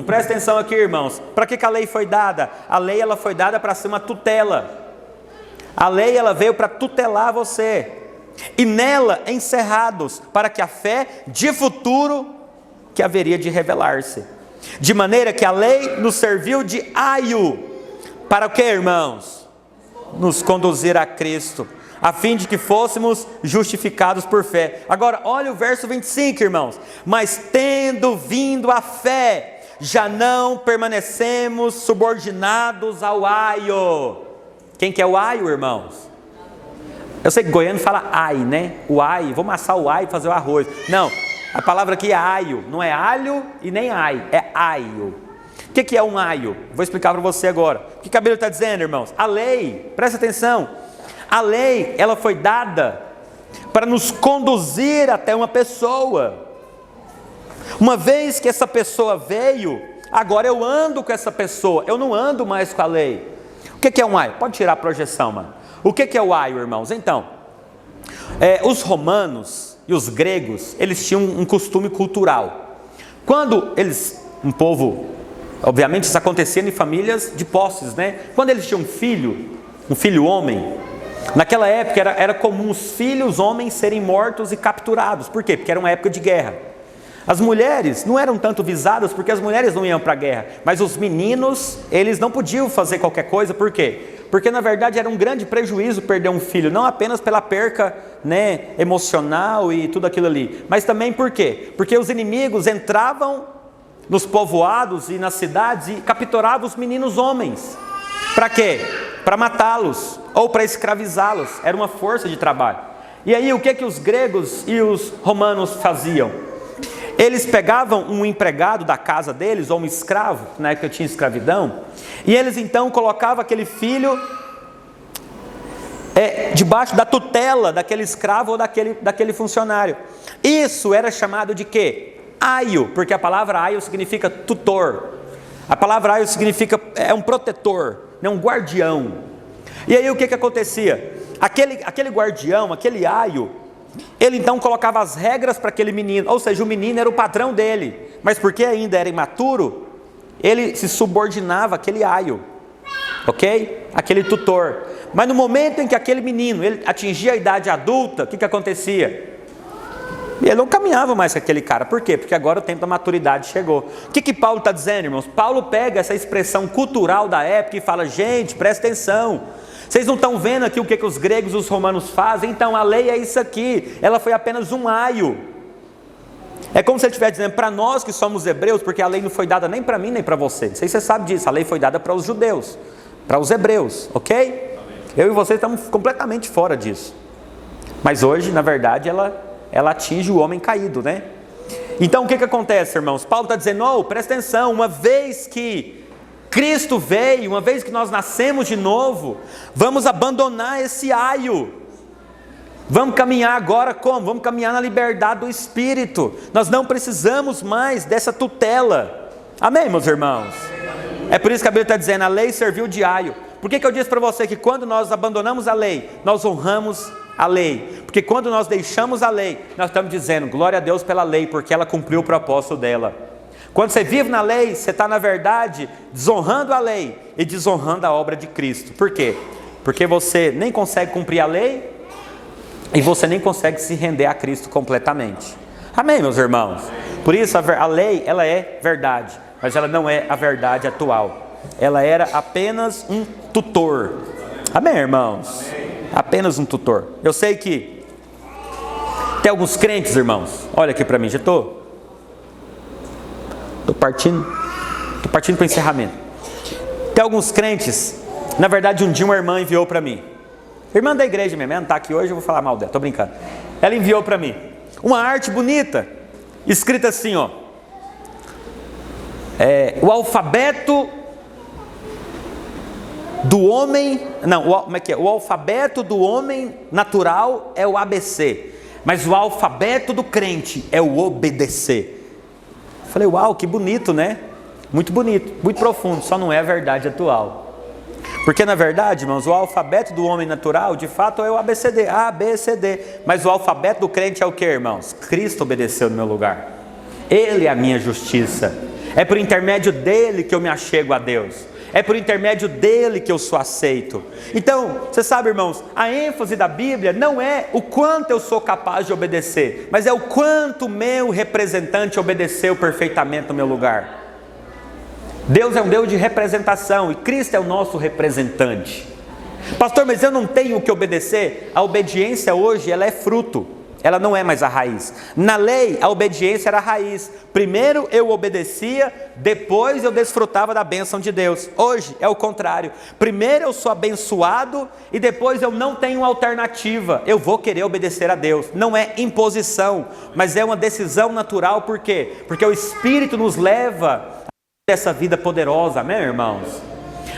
Presta atenção aqui, irmãos. Para que a lei foi dada? A lei ela foi dada para ser uma tutela. A lei ela veio para tutelar você. E nela encerrados para que a fé de futuro que haveria de revelar-se. De maneira que a lei nos serviu de aio. Para o que, irmãos? Nos conduzir a Cristo, a fim de que fôssemos justificados por fé. Agora, olha o verso 25, irmãos. Mas tendo vindo a fé, já não permanecemos subordinados ao aio. Quem que é o aio, irmãos? Eu sei que goiano fala ai, né? O ai, vou amassar o ai e fazer o arroz. Não, a palavra aqui é aio, não é alho e nem ai, é aio. O que é um aio? Vou explicar para você agora. O que a Bíblia está dizendo, irmãos? A lei, presta atenção, a lei, ela foi dada para nos conduzir até uma pessoa. Uma vez que essa pessoa veio, agora eu ando com essa pessoa, eu não ando mais com a lei. O que é um aio? Pode tirar a projeção, mano. O que é o aio, irmãos? Então, os romanos e os gregos, eles tinham um costume cultural. Quando eles, um povo, obviamente isso acontecia em famílias de posses, né? Quando eles tinham um filho homem, naquela época era comum os filhos homens serem mortos e capturados. Por quê? Porque era uma época de guerra. As mulheres não eram tanto visadas porque as mulheres não iam para a guerra, mas os meninos, eles não podiam fazer qualquer coisa. Por quê? Porque na verdade era um grande prejuízo perder um filho, não apenas pela perca, né, emocional e tudo aquilo ali, mas também por quê? Porque os inimigos entravam nos povoados e nas cidades e capturavam os meninos homens. Para quê? Para matá-los ou para escravizá-los. Era uma força de trabalho. E aí o que os gregos e os romanos faziam? Eles pegavam um empregado da casa deles, ou um escravo, na época tinha escravidão, e eles então colocavam aquele filho debaixo da tutela daquele escravo ou daquele funcionário. Isso era chamado de quê? Aio, porque a palavra aio significa tutor. A palavra aio significa um protetor, né, um guardião. E aí o que acontecia? Aquele guardião, aquele aio, ele então colocava as regras para aquele menino, ou seja, o menino era o patrão dele, mas porque ainda era imaturo, ele se subordinava àquele aio, ok? Aquele tutor. Mas no momento em que aquele menino ele atingia a idade adulta, o que acontecia? Ele não caminhava mais com aquele cara. Por quê? Porque agora o tempo da maturidade chegou. O que Paulo está dizendo, irmãos? Paulo pega essa expressão cultural da época e fala: gente, presta atenção, vocês não estão vendo aqui o que os gregos e os romanos fazem? Então a lei é isso aqui, ela foi apenas um aio. É como se ele estivesse dizendo para nós que somos hebreus, porque a lei não foi dada nem para mim nem para você. Não sei se você sabe disso, a lei foi dada para os judeus, para os hebreus, ok? Eu e você estamos completamente fora disso. Mas hoje, na verdade, ela atinge o homem caído, né? Então o que acontece, irmãos? Paulo está dizendo: oh, presta atenção, uma vez que Cristo veio, uma vez que nós nascemos de novo, vamos abandonar esse aio. Vamos caminhar agora como? Vamos caminhar na liberdade do Espírito. Nós não precisamos mais dessa tutela. Amém, meus irmãos? É por isso que a Bíblia está dizendo: a lei serviu de aio. Por que eu disse para você que quando nós abandonamos a lei, nós honramos a lei? Porque quando nós deixamos a lei, nós estamos dizendo glória a Deus pela lei, porque ela cumpriu o propósito dela. Quando você vive na lei, você está na verdade desonrando a lei e desonrando a obra de Cristo. Por quê? Porque você nem consegue cumprir a lei e você nem consegue se render a Cristo completamente. Amém, meus irmãos? Por isso a lei, ela é verdade, mas ela não é a verdade atual. Ela era apenas um tutor. Amém, irmãos? Apenas um tutor. Eu sei que tem alguns crentes, irmãos, olha aqui para mim, já estou partindo para o encerramento. Tem alguns crentes, na verdade um dia uma irmã enviou para mim, irmã da igreja mesmo, ela não está aqui hoje, eu vou falar mal dela, estou brincando. Ela enviou para mim uma arte bonita, escrita assim, ó, o alfabeto do homem, como é que é? O alfabeto do homem natural é o ABC, mas o alfabeto do crente é o obedecer. Falei, uau, que bonito, né? Muito bonito, muito profundo, só não é a verdade atual. Porque na verdade, irmãos, o alfabeto do homem natural, de fato, é o ABCD, A, B, C, D. Mas o alfabeto do crente é o que, irmãos? Cristo obedeceu no meu lugar. Ele é a minha justiça. É por intermédio dele que eu me achego a Deus. É por intermédio dele que eu sou aceito. Então, você sabe, irmãos, a ênfase da Bíblia não é o quanto eu sou capaz de obedecer, mas é o quanto meu representante obedeceu perfeitamente no meu lugar. Deus é um Deus de representação e Cristo é o nosso representante. Pastor, mas eu não tenho o que obedecer? A obediência hoje, ela é fruto. ela não é mais a raiz. Na lei, a obediência era a raiz. Primeiro eu obedecia, depois eu desfrutava da bênção de Deus. Hoje é o contrário. Primeiro eu sou abençoado e depois eu não tenho alternativa. Eu vou querer obedecer a Deus. Não é imposição, mas é uma decisão natural. Por quê? Porque o Espírito nos leva a essa vida poderosa, amém, irmãos?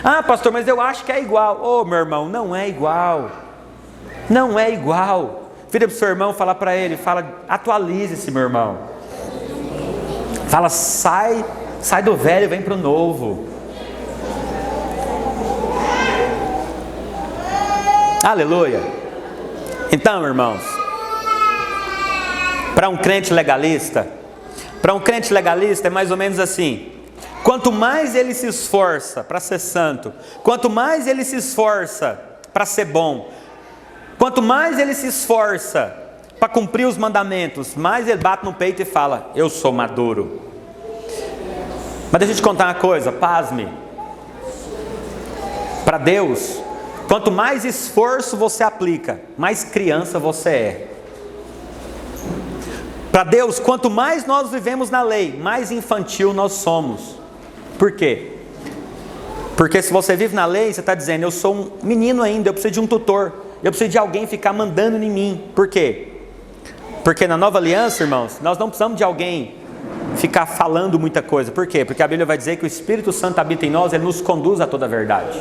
Ah, pastor, mas eu acho que é igual. Oh, meu irmão, não é igual. Não é igual. Vira para o seu irmão, fala para ele, atualize-se, meu irmão. Fala, sai do velho, vem para o novo. Aleluia. Então, irmãos, para um crente legalista é mais ou menos assim: quanto mais ele se esforça para ser santo, quanto mais ele se esforça para ser bom, quanto mais ele se esforça para cumprir os mandamentos, mais ele bate no peito e fala, eu sou maduro. Mas deixa eu te contar uma coisa, pasme. Para Deus, quanto mais esforço você aplica, mais criança você é. Para Deus, quanto mais nós vivemos na lei, mais infantil nós somos. Por quê? Porque se você vive na lei, você está dizendo, eu sou um menino ainda, eu preciso de um tutor. Eu preciso de alguém ficar mandando em mim. Por quê? Porque na nova aliança, irmãos, nós não precisamos de alguém ficar falando muita coisa. Por quê? Porque a Bíblia vai dizer que o Espírito Santo habita em nós, ele nos conduz a toda a verdade.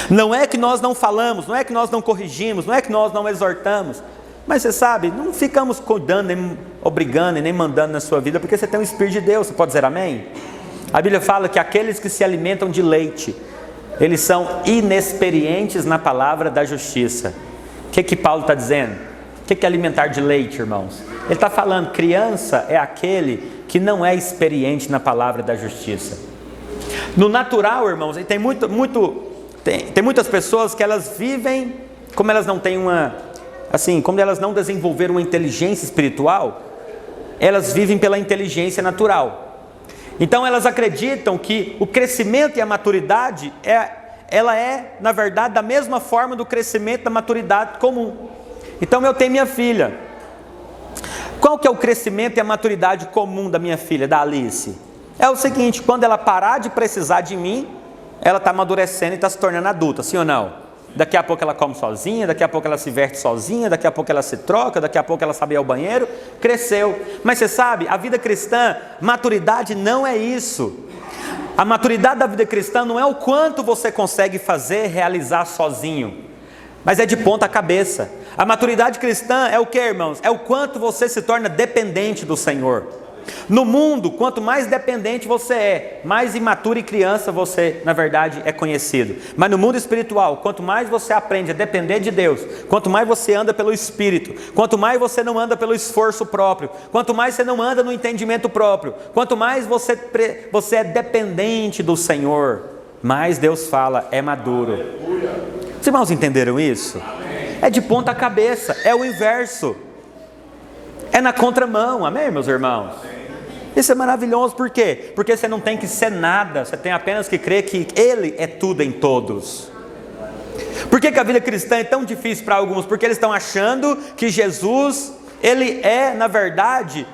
Não é que nós não falamos, não é que nós não corrigimos, não é que nós não exortamos. Mas você sabe, não ficamos cuidando, nem obrigando, nem mandando na sua vida, porque você tem o Espírito de Deus. Você pode dizer amém? A Bíblia fala que aqueles que se alimentam de leite, eles são inexperientes na palavra da justiça. O que Paulo está dizendo? O que é alimentar de leite, irmãos? Ele está falando, criança é aquele que não é experiente na palavra da justiça. No natural, irmãos, tem muitas pessoas que elas vivem, como elas não têm como elas não desenvolveram uma inteligência espiritual, elas vivem pela inteligência natural. Então elas acreditam que o crescimento e a maturidade ela é, na verdade, da mesma forma do crescimento da maturidade comum. Então eu tenho minha filha. Qual que é o crescimento e a maturidade comum da minha filha, da Alice? É o seguinte, quando ela parar de precisar de mim, ela está amadurecendo e está se tornando adulta, sim ou não? Daqui a pouco ela come sozinha, daqui a pouco ela se veste sozinha, daqui a pouco ela se troca, daqui a pouco ela sabe ir ao banheiro, cresceu. Mas você sabe, a vida cristã, maturidade não é isso. A maturidade da vida cristã não é o quanto você consegue fazer, realizar sozinho, mas é de ponta cabeça. A maturidade cristã é o que, irmãos? É o quanto você se torna dependente do Senhor. No mundo, quanto mais dependente você é, mais imaturo e criança você, na verdade, é conhecido. Mas no mundo espiritual, quanto mais você aprende a depender de Deus, quanto mais você anda pelo Espírito, quanto mais você não anda pelo esforço próprio, quanto mais você não anda no entendimento próprio, quanto mais você é dependente do Senhor, mais Deus fala, é maduro. Os irmãos entenderam isso? É de ponta cabeça, é o inverso. É na contramão, amém, meus irmãos? Isso é maravilhoso, por quê? Porque você não tem que ser nada, você tem apenas que crer que Ele é tudo em todos. Por que a vida cristã é tão difícil para alguns? Porque eles estão achando que Jesus, Ele é, na verdade,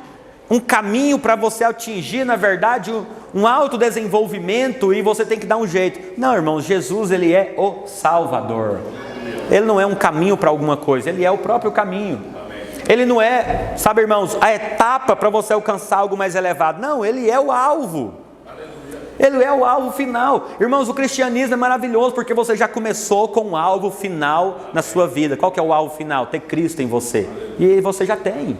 um caminho para você atingir, na verdade, um autodesenvolvimento e você tem que dar um jeito. Não, irmãos, Jesus, Ele é o Salvador. Ele não é um caminho para alguma coisa, Ele é o próprio caminho. Ele não é, sabe, irmãos, a etapa para você alcançar algo mais elevado. Não, Ele é o alvo. Ele é o alvo final. Irmãos, o cristianismo é maravilhoso porque você já começou com um alvo final na sua vida. Qual que é o alvo final? Ter Cristo em você. E você já tem.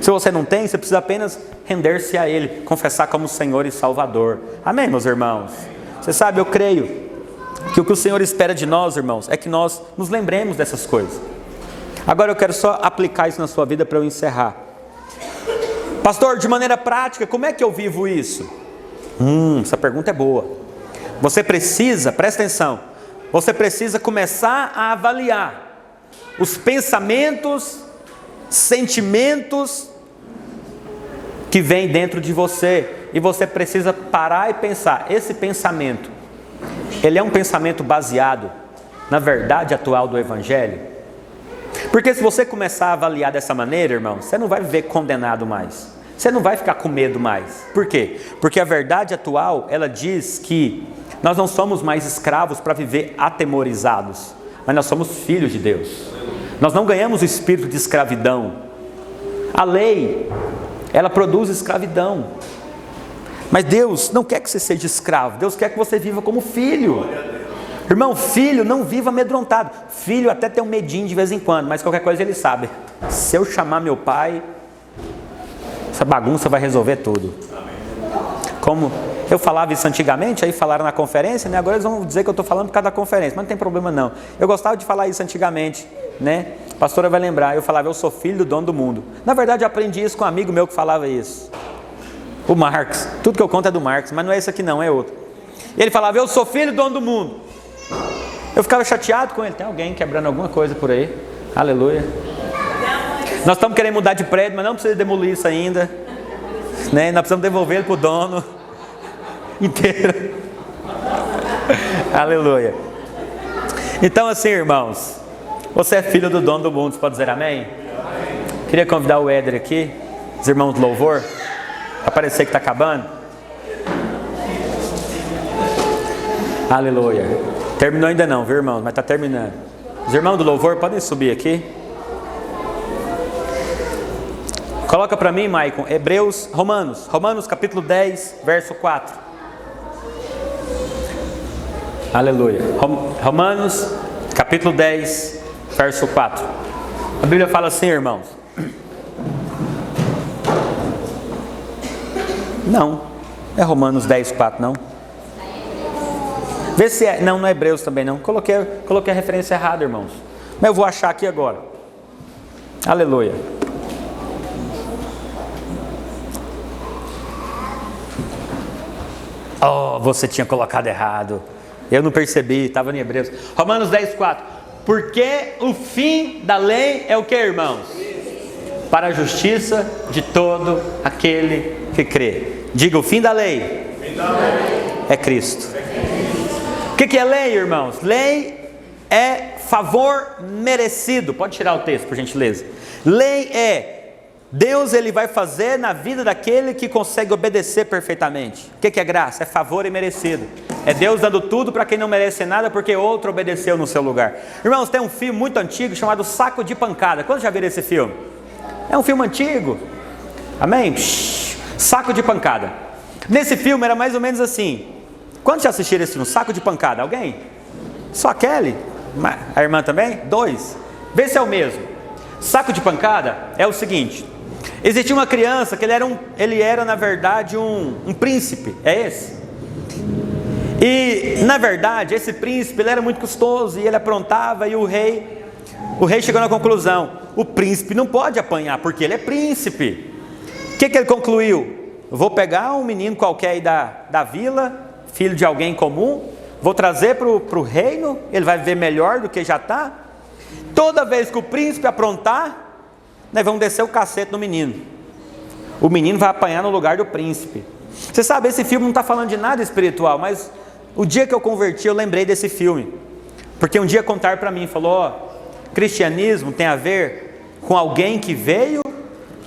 Se você não tem, você precisa apenas render-se a Ele, confessar como Senhor e Salvador. Amém, meus irmãos? Você sabe, eu creio que o que o Senhor espera de nós, irmãos, é que nós nos lembremos dessas coisas. Agora eu quero só aplicar isso na sua vida para eu encerrar. Pastor, de maneira prática, como é que eu vivo isso? Essa pergunta é boa. Você precisa, presta atenção, você precisa começar a avaliar os pensamentos, sentimentos que vêm dentro de você. E você precisa parar e pensar, esse pensamento, ele é um pensamento baseado na verdade atual do Evangelho? Porque se você começar a avaliar dessa maneira, irmão, você não vai viver condenado mais. Você não vai ficar com medo mais. Por quê? Porque a verdade atual, ela diz que nós não somos mais escravos para viver atemorizados, mas nós somos filhos de Deus. Nós não ganhamos o espírito de escravidão. A lei, ela produz escravidão. Mas Deus não quer que você seja escravo. Deus quer que você viva como filho. Irmão, filho não viva amedrontado. Filho até tem um medinho de vez em quando, mas qualquer coisa ele sabe. Se eu chamar meu pai, essa bagunça vai resolver tudo. Como eu falava isso antigamente, aí falaram na conferência, né? Agora eles vão dizer que eu estou falando por causa da conferência, mas não tem problema não. Eu gostava de falar isso antigamente, né? A pastora vai lembrar, eu falava, eu sou filho do dono do mundo. Na verdade eu aprendi isso com um amigo meu que falava isso. O Marx. Tudo que eu conto é do Marx, mas não é esse aqui não, é outro. Ele falava, eu sou filho do dono do mundo. Eu ficava chateado com ele. Tem alguém quebrando alguma coisa por aí. Aleluia. Nós estamos querendo mudar de prédio, mas não precisa demolir isso ainda, né? Nós precisamos devolver ele para o dono inteiro. Aleluia. Então assim, irmãos, você é filho do dono do mundo. Você pode dizer amém? Queria convidar o Éder aqui, os irmãos do louvor, para parecer que está acabando. Aleluia. Terminou ainda não, viu, irmão? Mas está terminando. Os irmãos do louvor podem subir aqui. Coloca para mim, Maicon, Romanos capítulo 10, verso 4. Aleluia. Romanos capítulo 10, verso 4. A Bíblia fala assim, irmãos. Não, é Romanos 10, 4, não. Vê se é. Não, não é Hebreus também não. Coloquei a referência errada, irmãos. Mas eu vou achar aqui agora. Aleluia. Oh, você tinha colocado errado. Eu não percebi, estava em Hebreus. Romanos 10, 4. Porque o fim da lei é o que, irmãos? Para a justiça de todo aquele que crê. Diga, o fim da lei é Cristo. O que é lei, irmãos? Lei é favor merecido. Pode tirar o texto, por gentileza. Lei é Deus, ele vai fazer na vida daquele que consegue obedecer perfeitamente. O que é graça? É favor merecido. É Deus dando tudo para quem não merece nada porque outro obedeceu no seu lugar. Irmãos, tem um filme muito antigo chamado Saco de Pancada. Quantos já viram esse filme? É um filme antigo. Amém? Saco de Pancada. Nesse filme era mais ou menos assim. Quantos já assistiram esse filme? Saco de Pancada? Alguém? Só a Kelly? A irmã também? 2. Vê se é o mesmo. Saco de Pancada é o seguinte. Existia uma criança que ele era na verdade um príncipe. É esse? E na verdade esse príncipe ele era muito custoso e ele aprontava e o rei chegou na conclusão. O príncipe não pode apanhar porque ele é príncipe. O que ele concluiu? Vou pegar um menino qualquer aí da vila, filho de alguém comum, vou trazer para o reino, ele vai viver melhor do que já está. Toda vez que o príncipe aprontar, nós vamos descer o cacete no menino. O menino vai apanhar no lugar do príncipe. Você sabe, esse filme não está falando de nada espiritual, mas o dia que eu converti, eu lembrei desse filme. Porque um dia contaram para mim, falou, cristianismo tem a ver com alguém que veio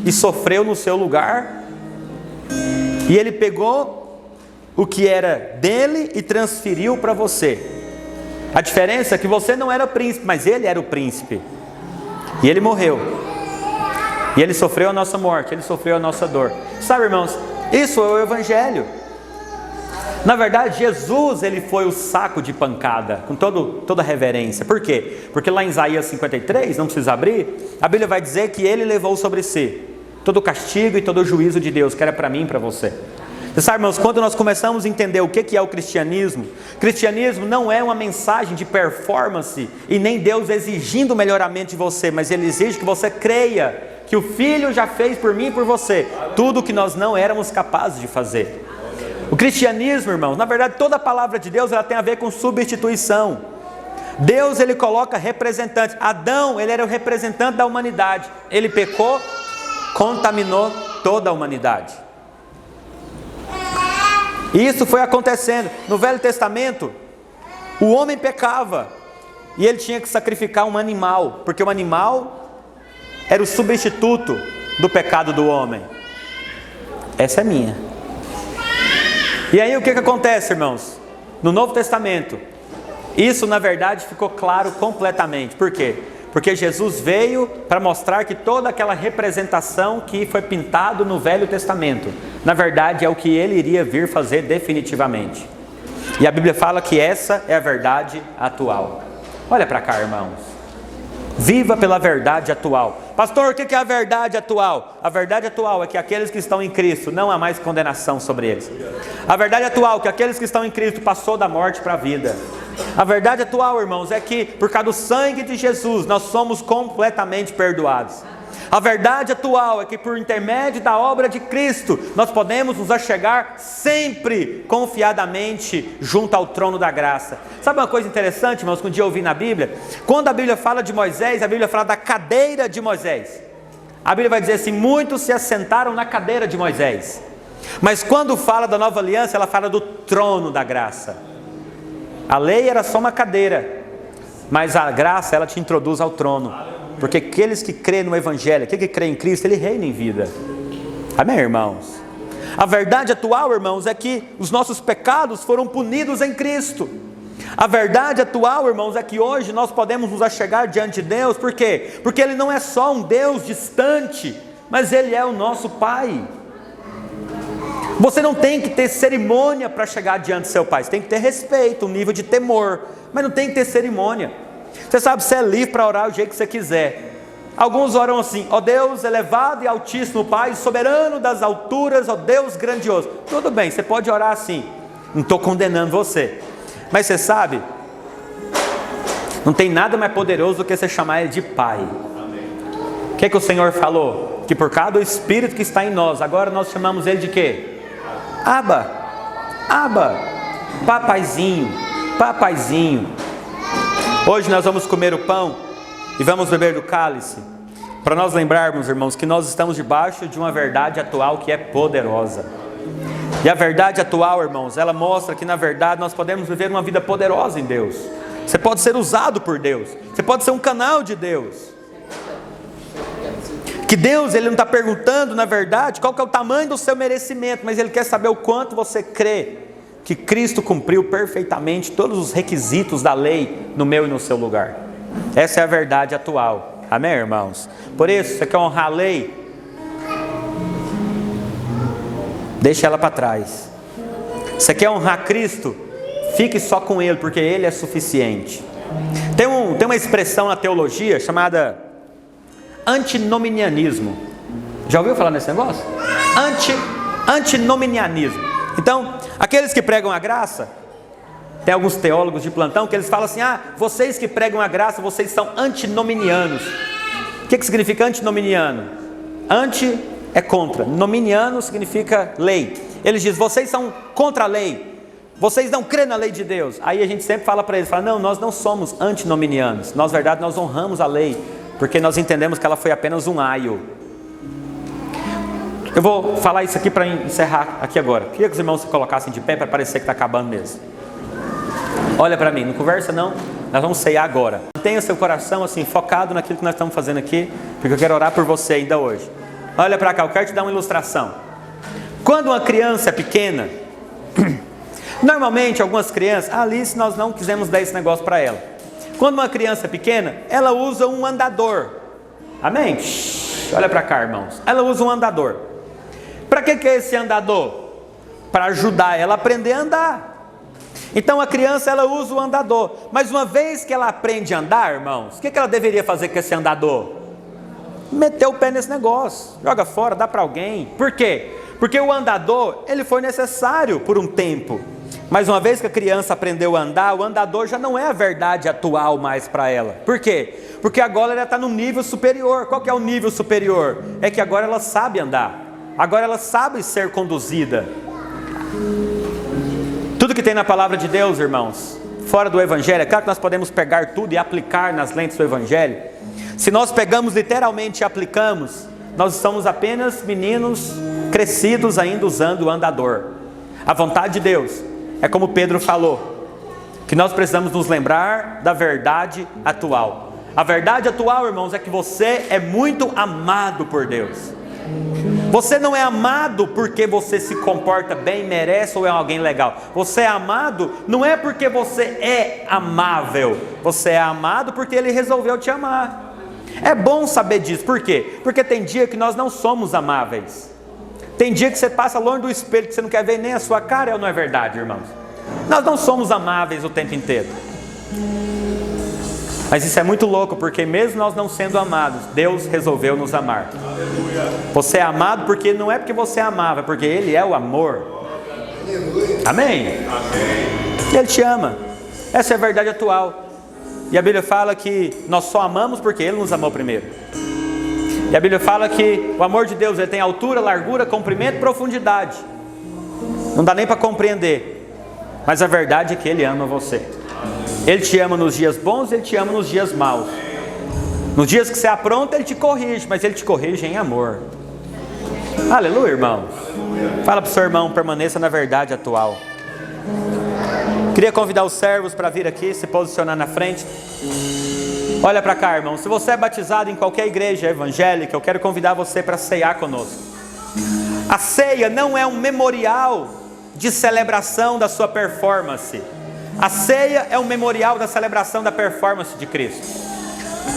e sofreu no seu lugar, e ele pegou o que era dele e transferiu para você. A diferença é que você não era príncipe, mas ele era o príncipe. E ele morreu. E ele sofreu a nossa morte, ele sofreu a nossa dor. Sabe, irmãos, isso é o Evangelho. Na verdade, Jesus, ele foi o saco de pancada, com toda a reverência. Por quê? Porque lá em Isaías 53, não precisa abrir, a Bíblia vai dizer que ele levou sobre si todo o castigo e todo o juízo de Deus, que era para mim e para você. Você sabe, irmãos, quando nós começamos a entender o que é o cristianismo não é uma mensagem de performance e nem Deus exigindo o melhoramento de você, mas Ele exige que você creia que o Filho já fez por mim e por você tudo o que nós não éramos capazes de fazer. O cristianismo, irmãos, na verdade toda a palavra de Deus ela tem a ver com substituição. Deus ele coloca representantes. Adão ele era o representante da humanidade. Ele pecou, contaminou toda a humanidade. E isso foi acontecendo. No Velho Testamento, o homem pecava e ele tinha que sacrificar um animal, porque o animal era o substituto do pecado do homem. Essa é minha. E aí o que acontece, irmãos? No Novo Testamento, isso na verdade ficou claro completamente. Por quê? Porque Jesus veio para mostrar que toda aquela representação que foi pintado no Velho Testamento, na verdade é o que ele iria vir fazer definitivamente. E a Bíblia fala que essa é a verdade atual. Olha para cá, irmãos. Viva pela verdade atual. Pastor, o que é a verdade atual? A verdade atual é que aqueles que estão em Cristo, não há mais condenação sobre eles. A verdade atual é que aqueles que estão em Cristo passou da morte para a vida. A verdade atual, irmãos, é que por causa do sangue de Jesus, nós somos completamente perdoados. A verdade atual é que por intermédio da obra de Cristo, nós podemos nos achegar sempre, confiadamente, junto ao trono da graça. Sabe uma coisa interessante, irmãos, que um dia eu ouvi na Bíblia? Quando a Bíblia fala de Moisés, a Bíblia fala da cadeira de Moisés. A Bíblia vai dizer assim, muitos se assentaram na cadeira de Moisés. Mas quando fala da nova aliança, ela fala do trono da graça. A lei era só uma cadeira, mas a graça, ela te introduz ao trono. Porque aqueles que creem no Evangelho, aquele que crê em Cristo, ele reina em vida. Amém, irmãos? A verdade atual, irmãos, é que os nossos pecados foram punidos em Cristo. A verdade atual, irmãos, é que hoje nós podemos nos achegar diante de Deus. Por quê? Porque Ele não é só um Deus distante, mas Ele é o nosso Pai. Você não tem que ter cerimônia para chegar diante do seu Pai. Você tem que ter respeito, um nível de temor, mas não tem que ter cerimônia. Você sabe, você é livre para orar do jeito que você quiser. Alguns oram assim: ó Deus elevado e altíssimo Pai, soberano das alturas, ó Deus grandioso. Tudo bem, você pode orar assim. Não estou condenando você. Mas você sabe, não tem nada mais poderoso do que você chamar Ele de Pai. O que o Senhor falou? Que por causa do Espírito que está em nós, agora nós chamamos Ele de quê? Abba, Abba, papaizinho, papaizinho. Hoje nós vamos comer o pão e vamos beber do cálice, para nós lembrarmos, irmãos, que nós estamos debaixo de uma verdade atual que é poderosa. E a verdade atual, irmãos, ela mostra que na verdade nós podemos viver uma vida poderosa em Deus. Você pode ser usado por Deus, você pode ser um canal de Deus. Que Deus, Ele não está perguntando, na verdade, qual que é o tamanho do seu merecimento, mas Ele quer saber o quanto você crê que Cristo cumpriu perfeitamente todos os requisitos da lei no meu e no seu lugar. Essa é a verdade atual. Amém, irmãos? Por isso, você quer honrar a lei? Deixa ela para trás. Você quer honrar Cristo? Fique só com Ele, porque Ele é suficiente. Tem uma expressão na teologia chamada antinomianismo. Já ouviu falar nesse negócio? Antinomianismo. Então, aqueles que pregam a graça, tem alguns teólogos de plantão que eles falam assim: vocês que pregam a graça, vocês são antinominianos. O que significa antinominiano? Anti é contra, nominiano significa lei. Eles dizem: vocês são contra a lei, vocês não crêem na lei de Deus. Aí a gente sempre fala para eles, não, nós não somos antinominianos. Na verdade, nós honramos a lei, porque nós entendemos que ela foi apenas um aio. Eu vou falar isso aqui para encerrar aqui agora. Queria que os irmãos se colocassem de pé para parecer que está acabando mesmo. Olha para mim, não conversa não, nós vamos ceiar agora. Mantenha seu coração assim, focado naquilo que nós estamos fazendo aqui, porque eu quero orar por você ainda hoje. Olha para cá, eu quero te dar uma ilustração. Quando uma criança é pequena, normalmente algumas crianças, Alice, nós não quisemos dar esse negócio para ela. Quando uma criança é pequena, ela usa um andador. Amém? Olha para cá, irmãos. Ela usa um andador. Para que é esse andador? Para ajudar ela a aprender a andar. Então a criança, ela usa o andador. Mas uma vez que ela aprende a andar, irmãos, o que ela deveria fazer com esse andador? Meter o pé nesse negócio. Joga fora, dá para alguém. Por quê? Porque o andador, ele foi necessário por um tempo. Mas uma vez que a criança aprendeu a andar, o andador já não é a verdade atual mais para ela. Por quê? Porque agora ela está num nível superior. Qual que é o nível superior? É que agora ela sabe andar. Agora ela sabe ser conduzida. Tudo que tem na palavra de Deus, irmãos, fora do Evangelho, é claro que nós podemos pegar tudo e aplicar nas lentes do Evangelho. Se nós pegamos literalmente e aplicamos, nós somos apenas meninos crescidos ainda usando o andador. A vontade de Deus é como Pedro falou, que nós precisamos nos lembrar da verdade atual. A verdade atual, irmãos, é que você é muito amado por Deus. Você não é amado porque você se comporta bem, merece ou é alguém legal. Você é amado não é porque você é amável. Você é amado porque Ele resolveu te amar. É bom saber disso. Por quê? Porque tem dia que nós não somos amáveis. Tem dia que você passa longe do espelho, que você não quer ver nem a sua cara, ou não é verdade, irmãos? Nós não somos amáveis o tempo inteiro. Mas isso é muito louco, porque mesmo nós não sendo amados, Deus resolveu nos amar. Você é amado porque não é porque você é amável, é porque Ele é o amor. Amém? Ele te ama. Essa é a verdade atual. E a Bíblia fala que nós só amamos porque Ele nos amou primeiro. E a Bíblia fala que o amor de Deus ele tem altura, largura, comprimento e profundidade. Não dá nem para compreender. Mas a verdade é que Ele ama você. Ele te ama nos dias bons, Ele te ama nos dias maus. Nos dias que você apronta, Ele te corrige, mas Ele te corrige em amor. Aleluia, irmão. Fala para o seu irmão, permaneça na verdade atual. Queria convidar os servos para vir aqui, se posicionar na frente. Olha para cá, irmão. Se você é batizado em qualquer igreja evangélica, eu quero convidar você para ceiar conosco. A ceia não é um memorial de celebração da sua performance. A ceia é um memorial da celebração da performance de Cristo.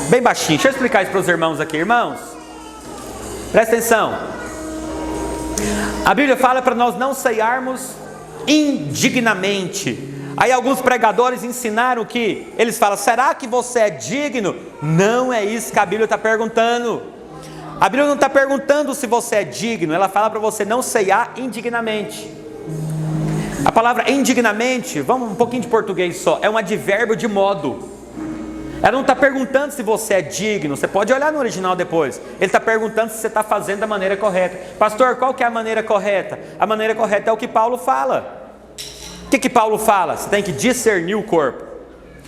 Bem baixinho, deixa eu explicar isso para os irmãos aqui. Irmãos, presta atenção. A Bíblia fala para nós não ceiarmos indignamente. Aí alguns pregadores ensinaram que, eles falam, será que você é digno? Não é isso que a Bíblia está perguntando. A Bíblia não está perguntando se você é digno, ela fala para você não ceiar indignamente. A palavra indignamente, vamos um pouquinho de português só, é um advérbio de modo. Ela não está perguntando se você é digno, você pode olhar no original depois. Ele está perguntando se você está fazendo da maneira correta. Pastor, qual que é a maneira correta? A maneira correta é o que Paulo fala. O que Paulo fala? Você tem que discernir o corpo.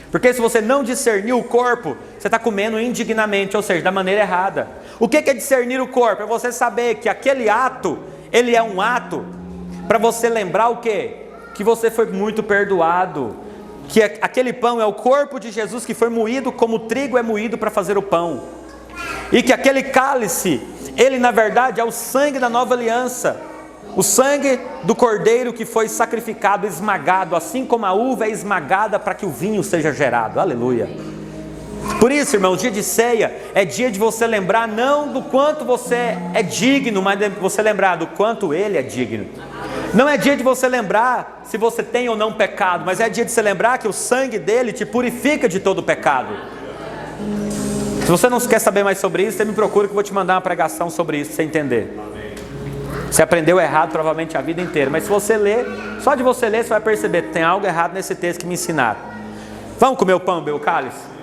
Porque se você não discernir o corpo, você está comendo indignamente, ou seja, da maneira errada. O que é discernir o corpo? É você saber que aquele ato, ele é um ato para você lembrar o quê? Que você foi muito perdoado, que aquele pão é o corpo de Jesus que foi moído como o trigo é moído para fazer o pão, e que aquele cálice, ele na verdade é o sangue da nova aliança, o sangue do cordeiro que foi sacrificado, esmagado, assim como a uva é esmagada para que o vinho seja gerado. Aleluia. Por isso, irmão, dia de ceia é dia de você lembrar não do quanto você é digno, mas de você lembrar do quanto Ele é digno. Não é dia de você lembrar se você tem ou não pecado, mas é dia de você lembrar que o sangue dele te purifica de todo pecado. Se você não quer saber mais sobre isso, você me procura que eu vou te mandar uma pregação sobre isso para você entender. Você aprendeu errado provavelmente a vida inteira, mas se você ler, só de você ler você vai perceber que tem algo errado nesse texto que me ensinaram. Vamos comer o pão e beber o cálice?